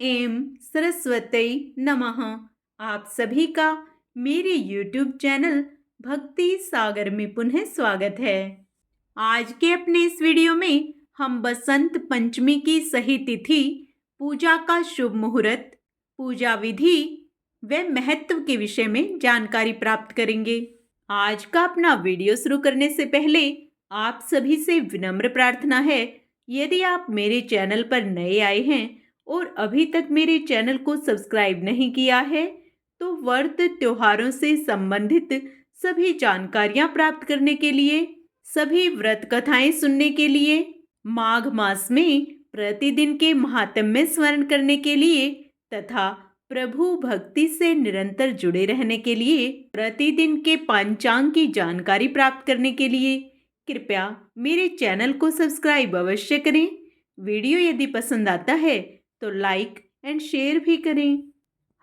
M Saraswati नमः। आप सभी का मेरे YouTube चैनल भक्ति सागर में पुनः स्वागत है। आज के अपने इस वीडियो में हम बसंत पंचमी की सही तिथि, पूजा का शुभ मुहूर्त, पूजा विधि व महत्व के विषय में जानकारी प्राप्त करेंगे। आज का अपना वीडियो शुरू करने से पहले आप सभी से विनम्र प्रार्थना है, यदि आप मेरे चैनल पर नए आए हैं और अभी तक मेरे चैनल को सब्सक्राइब नहीं किया है तो व्रत त्योहारों से संबंधित सभी जानकारियां प्राप्त करने के लिए, सभी व्रत कथाएं सुनने के लिए, माघ मास में प्रतिदिन के महात्म्य स्मरण करने के लिए तथा प्रभु भक्ति से निरंतर जुड़े रहने के लिए, प्रतिदिन के पंचांग की जानकारी प्राप्त करने के लिए कृपया मेरे चैनल को सब्सक्राइब अवश्य करें। वीडियो यदि पसंद आता है तो लाइक एंड शेयर भी करें।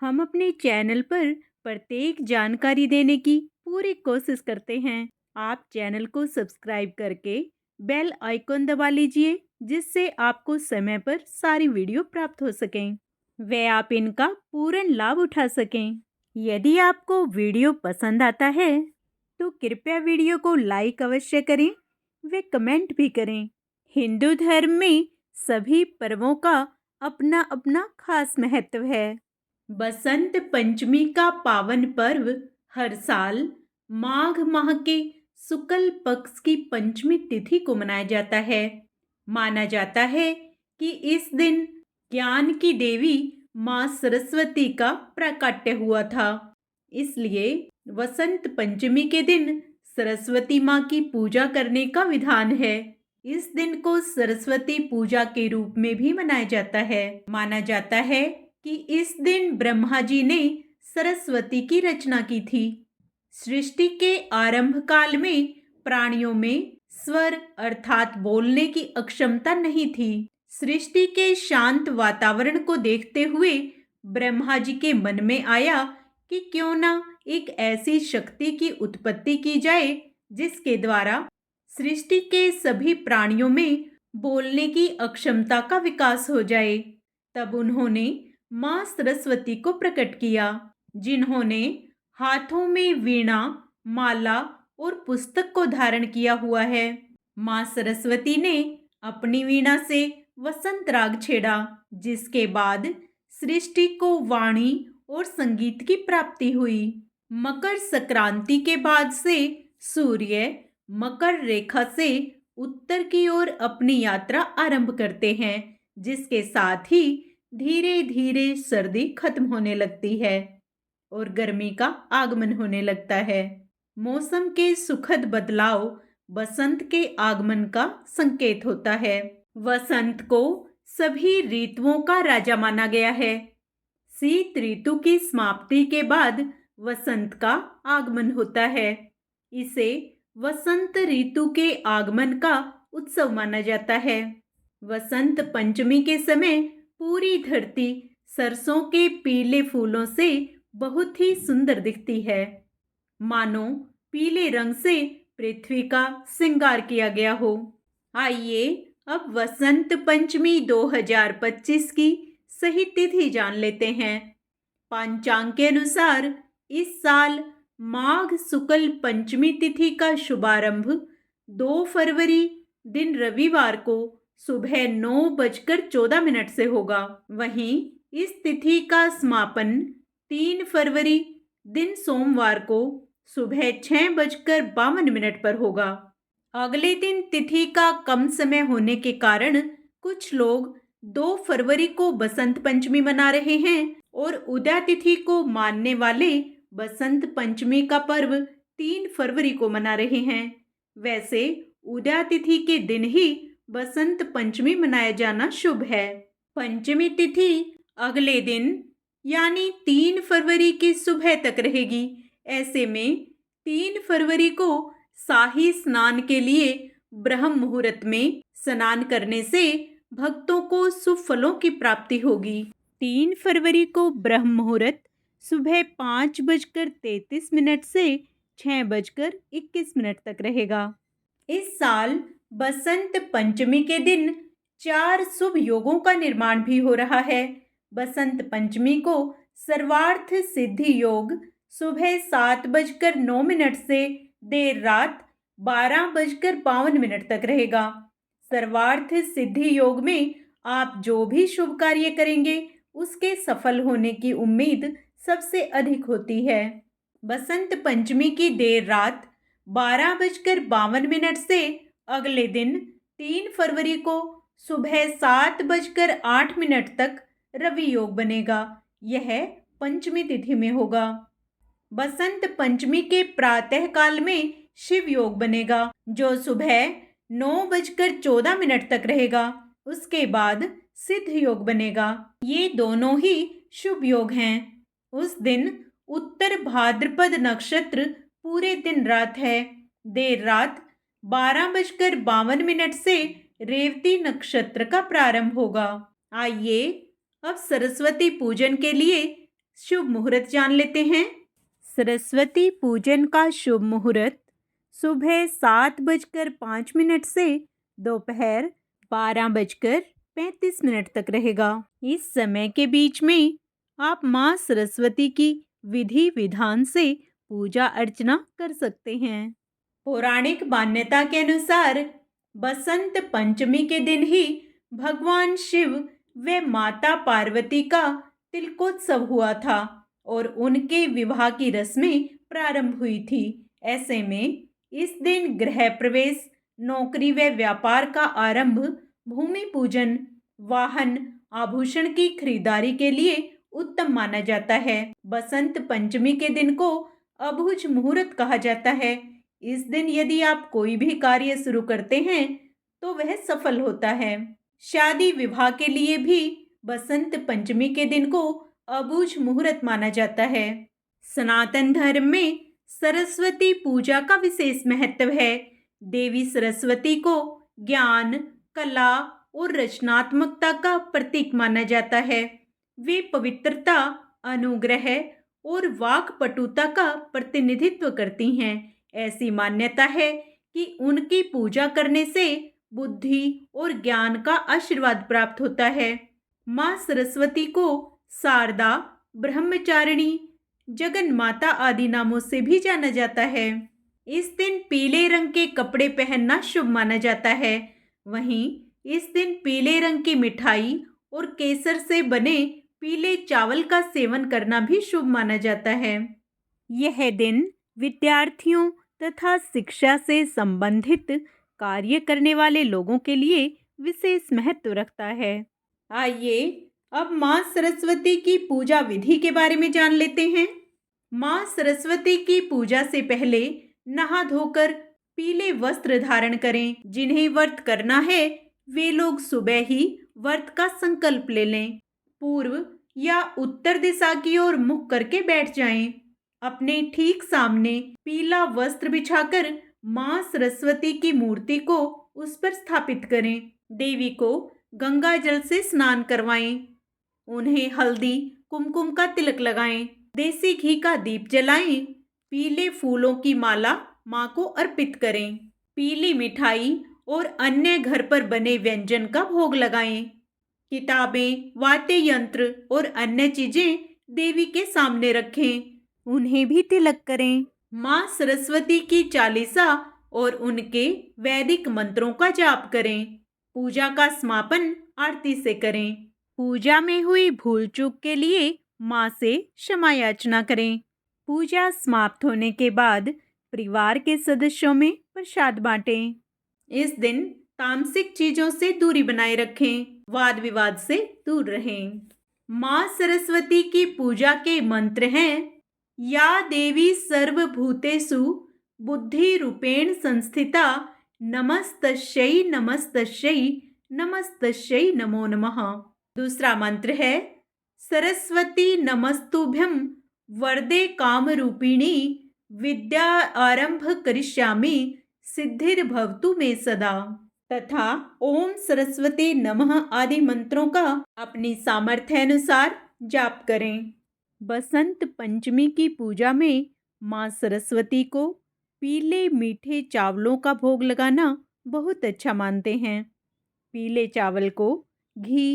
हम अपने चैनल पर प्रत्येक जानकारी देने की पूरी कोशिश करते हैं। आप चैनल को सब्सक्राइब करके बेल आइकॉन दबा लीजिए, जिससे आपको समय पर सारी वीडियो प्राप्त हो सकें व आप इनका पूर्ण लाभ उठा सकें। यदि आपको वीडियो पसंद आता है तो कृपया वीडियो को लाइक अवश्य करें व कमेंट भी करें। हिंदू धर्म में सभी पर्वों का अपना अपना खास महत्व है। बसंत पंचमी का पावन पर्व हर साल माघ माह के शुक्ल पक्ष की पंचमी तिथि को मनाया जाता है। माना जाता है कि इस दिन ज्ञान की देवी माँ सरस्वती का प्राकट्य हुआ था, इसलिए वसंत पंचमी के दिन सरस्वती माँ की पूजा करने का विधान है। इस दिन को सरस्वती पूजा के रूप में भी मनाया जाता है। माना जाता है कि इस दिन ब्रह्मा जी ने सरस्वती की रचना की थी। सृष्टि के आरंभ काल में प्राणियों में स्वर अर्थात बोलने की अक्षमता नहीं थी। सृष्टि के शांत वातावरण को देखते हुए ब्रह्मा जी के मन में आया कि क्यों ना एक ऐसी शक्ति की उत्पत्ति की जाए जिसके द्वारा सृष्टि के सभी प्राणियों में बोलने की अक्षमता का विकास हो जाए। तब उन्होंने माँ सरस्वती को प्रकट किया, जिन्होंने हाथों में वीणा, माला और पुस्तक को धारण किया हुआ है। माँ सरस्वती ने अपनी वीणा से वसंत राग छेड़ा, जिसके बाद सृष्टि को वाणी और संगीत की प्राप्ति हुई। मकर संक्रांति के बाद से सूर्य मकर रेखा से उत्तर की ओर अपनी यात्रा आरंभ करते हैं, जिसके साथ ही धीरे धीरे सर्दी खत्म होने लगती है और गर्मी का आगमन होने लगता है। मौसम के सुखद बदलाव बसंत के आगमन का संकेत होता है। वसंत को सभी ऋतुओं का राजा माना गया है। शीत ऋतु की समाप्ति के बाद वसंत का आगमन होता है। इसे वसंत ऋतु के आगमन का उत्सव माना जाता है। वसंत पंचमी के समय पूरी धरती सरसों के पीले फूलों से बहुत ही सुंदर दिखती है, मानो पीले रंग से पृथ्वी का श्रृंगार किया गया हो। आइए अब वसंत पंचमी 2025 की सही तिथि जान लेते हैं। पंचांग के अनुसार इस साल माघ शुक्ल पंचमी तिथि का शुभारंभ 2 फरवरी दिन रविवार को सुबह 9:14 से होगा। वहीं इस तिथि का समापन 3 फरवरी दिन सोमवार को सुबह 6:52 पर होगा। अगले दिन तिथि का कम समय होने के कारण कुछ लोग 2 फरवरी को बसंत पंचमी मना रहे हैं और उदया तिथि को मानने वाले बसंत पंचमी का पर्व 3 फरवरी को मना रहे हैं। वैसे उदया तिथि के दिन ही बसंत पंचमी मनाया जाना शुभ है। पंचमी तिथि अगले दिन यानी 3 फरवरी की सुबह तक रहेगी। ऐसे में 3 फरवरी को शाही स्नान के लिए ब्रह्म मुहूर्त में स्नान करने से भक्तों को शुभ फलों की प्राप्ति होगी। 3 फरवरी को ब्रह्म मुहूर्त सुबह 5:33 से 6:21 तक रहेगा। इस साल बसंत पंचमी के दिन 4 शुभ योगों का निर्माण भी हो रहा है। बसंत पंचमी को सर्वार्थ सिद्धि योग सुबह 7:09 से देर रात 12:52 तक रहेगा। सर्वार्थ सिद्धि योग में आप जो भी शुभ कार्य करेंगे उसके सफल होने की उम्मीद सबसे अधिक होती है। बसंत पंचमी की देर रात 12:52 से अगले दिन 3 फरवरी को सुबह 7:08 तक रवि योग बनेगा। यह पंचमी तिथि में होगा। बसंत पंचमी के प्रातः काल में शिव योग बनेगा जो सुबह 9:14 तक रहेगा। उसके बाद सिद्ध योग बनेगा। ये दोनों ही शुभ योग हैं। उस दिन उत्तर भाद्रपद नक्षत्र पूरे दिन रात है। देर रात 12:52 से रेवती नक्षत्र का प्रारंभ होगा। आइए अब सरस्वती पूजन के लिए शुभ मुहूर्त जान लेते हैं। सरस्वती पूजन का शुभ मुहूर्त सुबह 7:05 से दोपहर 12:35 तक रहेगा। इस समय के बीच में आप माँ सरस्वती की विधि विधान से पूजा अर्चना कर सकते हैं। पौराणिक मान्यता के अनुसार बसंत पंचमी के दिन ही भगवान शिव व माता पार्वती का तिलकोत्सव हुआ था और उनके विवाह की रस्में प्रारंभ हुई थी। ऐसे में इस दिन गृह प्रवेश, नौकरी व व्यापार का आरंभ, भूमि पूजन, वाहन, आभूषण की खरीदारी के लिए उत्तम माना जाता है। बसंत पंचमी के दिन को अबुझ मुहूर्त कहा जाता है। इस दिन यदि आप कोई भी कार्य शुरू करते हैं तो वह सफल होता है। शादी विवाह के लिए भी बसंत पंचमी के दिन को अबुझ मुहूर्त माना जाता है। सनातन धर्म में सरस्वती पूजा का विशेष महत्व है। देवी सरस्वती को ज्ञान, कला और रचनात्मकता का प्रतीक माना जाता है। वे पवित्रता, अनुग्रह और वाक्पटुता का प्रतिनिधित्व करती हैं। ऐसी मान्यता है कि उनकी पूजा करने से बुद्धि और ज्ञान का आशीर्वाद प्राप्त होता है। माँ सरस्वती को शारदा, ब्रह्मचारिणी, जगन माता आदि नामों से भी जाना जाता है। इस दिन पीले रंग के कपड़े पहनना शुभ माना जाता है। वहीं इस दिन पीले रंग की मिठाई और केसर से बने पीले चावल का सेवन करना भी शुभ माना जाता है। यह दिन विद्यार्थियों तथा शिक्षा से संबंधित कार्य करने वाले लोगों के लिए विशेष महत्व रखता है। आइए अब माँ सरस्वती की पूजा विधि के बारे में जान लेते हैं। माँ सरस्वती की पूजा से पहले नहा धोकर पीले वस्त्र धारण करें। जिन्हें व्रत करना है वे लोग सुबह ही व्रत का संकल्प ले लें। पूर्व या उत्तर दिशा की ओर मुख करके बैठ जाएं। अपने ठीक सामने पीला वस्त्र बिछाकर माँ सरस्वती की मूर्ति को उस पर स्थापित करें। देवी को गंगा जल से स्नान करवाएं। उन्हें हल्दी, कुमकुम का तिलक लगाएं। देसी घी का दीप जलाएं। पीले फूलों की माला माँ को अर्पित करें। पीली मिठाई और अन्य घर पर बने व्यंजन का भोग लगाएं। किताबें, वाद्य यंत्र और अन्य चीजें देवी के सामने रखें। उन्हें भी तिलक करें। माँ सरस्वती की चालीसा और उनके वैदिक मंत्रों का जाप करें। पूजा का समापन आरती से करें। पूजा में हुई भूल चूक के लिए माँ से क्षमा याचना करें। पूजा समाप्त होने के बाद परिवार के सदस्यों में प्रसाद बांटें। इस दिन तामसिक चीजों से दूरी बनाए रखें। वाद विवाद से दूर रहें। माँ सरस्वती की पूजा के मंत्र हैं: या देवी सर्वभूतेषु बुद्धि रूपेण संस्थिता नमस्तस्यै नमस्तस्यै नमस्तस्यै नमो नमः। दूसरा मंत्र है: सरस्वती नमस्तुभ्यं वरदे कामरूपिणी विद्या आरंभ करिष्यामि सिद्धिर्भवतु मे सदा। तथा ओम सरस्वती नमः आदि मंत्रों का अपनी सामर्थ्य अनुसार जाप करें। बसंत पंचमी की पूजा में माँ सरस्वती को पीले मीठे चावलों का भोग लगाना बहुत अच्छा मानते हैं। पीले चावल को घी,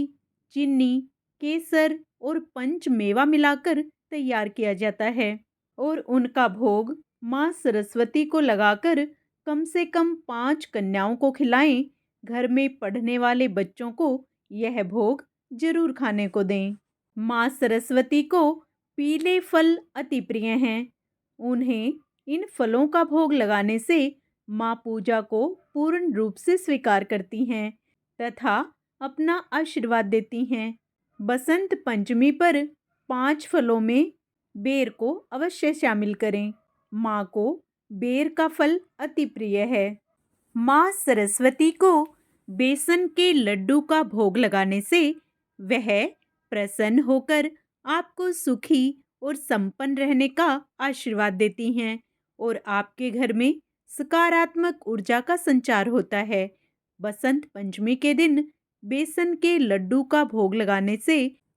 चीनी केसर और पंच मेवा मिलाकर तैयार किया जाता है और उनका भोग माँ सरस्वती को लगाकर कम से कम 5 कन्याओं को खिलाएं। घर में पढ़ने वाले बच्चों को यह भोग जरूर खाने को दें। माँ सरस्वती को पीले फल अति प्रिय हैं। उन्हें इन फलों का भोग लगाने से माँ पूजा को पूर्ण रूप से स्वीकार करती हैं तथा अपना आशीर्वाद देती हैं। बसंत पंचमी पर 5 फलों में बेर को अवश्य शामिल करें। माँ को बेर का फल अति प्रिय है। माँ सरस्वती को बेसन के लड्डू का भोग लगाने से वह प्रसन्न होकर आपको सुखी और संपन्न रहने का आशीर्वाद देती हैं और आपके घर में सकारात्मक ऊर्जा का संचार होता है। बसंत पंचमी के दिन बेसन के लड्डू का भोग लगाने से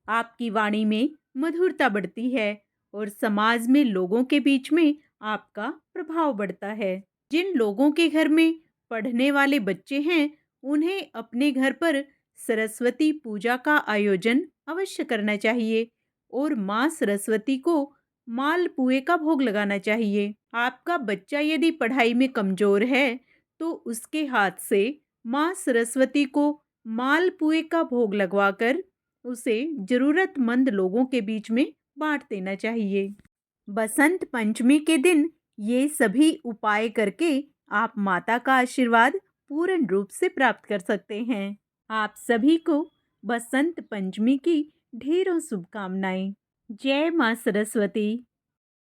आपकी वाणी में मधुरता बढ़ती है और समाज में लोगों के बीच में आपका प्रभाव बढ़ता है। जिन लोगों के घर में पढ़ने वाले बच्चे हैं, उन्हें अपने घर पर सरस्वती पूजा का आयोजन अवश्य करना चाहिए और माँ सरस्वती को मालपुए का भोग लगाना चाहिए। आपका बच्चा यदि पढ़ाई में कमजोर है तो उसके हाथ से माँ सरस्वती को मालपुए का भोग लगवाकर उसे जरूरतमंद लोगों के बीच में बांट देना चाहिए। बसंत पंचमी के दिन ये सभी उपाय करके आप माता का आशीर्वाद पूर्ण रूप से प्राप्त कर सकते हैं। आप सभी को बसंत पंचमी की ढेरों शुभकामनाएं। जय मां सरस्वती।